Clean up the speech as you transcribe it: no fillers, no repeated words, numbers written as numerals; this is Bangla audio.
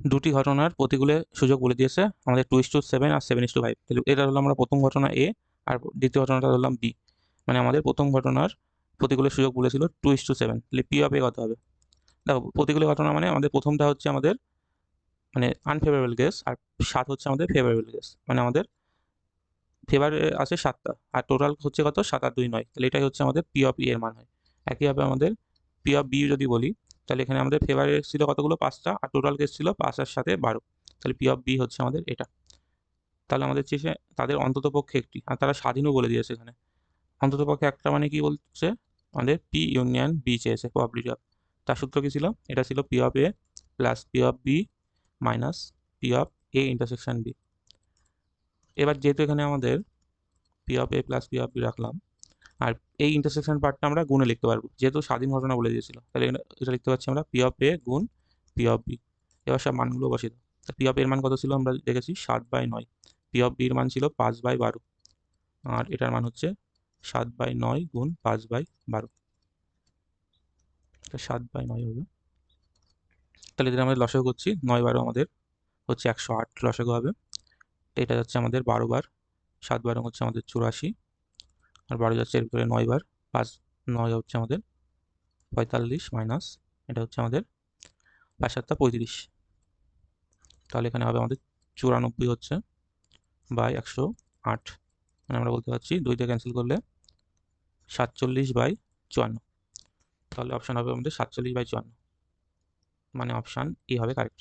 দুটি ঘটনার প্রতিকূলে সুযোগ বলে দিয়েছে আমাদের 2:7 আর 7:5। তাহলে এটা হলো আমরা প্রথম ঘটনা এ, আর দ্বিতীয় ঘটনাটা ধরলাম বি। মানে আমাদের প্রথম ঘটনার প্রতিকূলে সুযোগ বলেছিল 2:7, তাহলে পি অফ এ কত হবে? দেখো, প্রতিকূলে ঘটনা মানে আমাদের প্রথমটা হচ্ছে আমাদের মানে আনফেভারেবল কেস, আর 7 হচ্ছে আমাদের ফেভারেবল কেস। মানে আমাদের ফেভারে আছে 7টা, আর টোটাল হচ্ছে কত, 7 আর 2 9। তাহলে এটাই হচ্ছে আমাদের পি অফ ই এর মান হয়। একইভাবে আমাদের পি অফ বি যদি বলি, তাহলে এখানে আমাদের ফেভারে ছিল কতগুলো, 5টা, আর টোটাল কেস ছিল 5 আর 7 12। তাহলে পি অফ বি হচ্ছে আমাদের এটা। তাহলে আমাদের চেয়েছে তাদের অন্ততপক্ষে একটি, আর তারা স্বাধীনও বলে দিয়েছে এখানে। অন্ততপক্ষে একটা মানে কি বলছে, আমাদের পি ইউনিয়ন বি চেয়েছে প্রবাবিলিটি অফ। তার সূত্র কি ছিল? এটা ছিল P of A plus P of B minus P of A intersection B. এবার যেহেতু এখানে আমাদের P of A plus P of B রাখলাম, আর এই ইন্টারসেকশন পার্টটা আমরা গুণে লিখতে পারবো, যেহেতু স্বাধীন ঘটনা বলে দিয়েছিল। তাহলে এটা লিখতে পারছি আমরা পি অফ এ গুণ পি অফ বি। এবার সব মানগুলো বসিয়ে দাও। পি অফ এর মান কত ছিল আমরা দেখেছি, 7/9। পি অফ বির মান ছিল 5/12, আর এটার মান হচ্ছে 7/9 গুণ 5/12। 7/9 হবে। তাহলে যদি আমরা লসাগু করছি, 9 12 আমাদের হচ্ছে 108 লসাগু হবে। এটা যাচ্ছে আমাদের 12 বার, 7 12 হচ্ছে আমাদের 84, আর 12 যাচ্ছে এর ভিতরে 9 বার, 5 9 হচ্ছে আমাদের 45, মাইনাস এটা হচ্ছে আমাদের 5 7 35। তাহলে এখানে হবে আমাদের 94 হচ্ছে বাই 108। মানে আমরা বলতে পারছি 2 দিয়ে ক্যান্সেল করলে 47/54। তাহলে অপশান হবে আমাদের 47/54, মানে অপশান এ হবে কারেক্ট।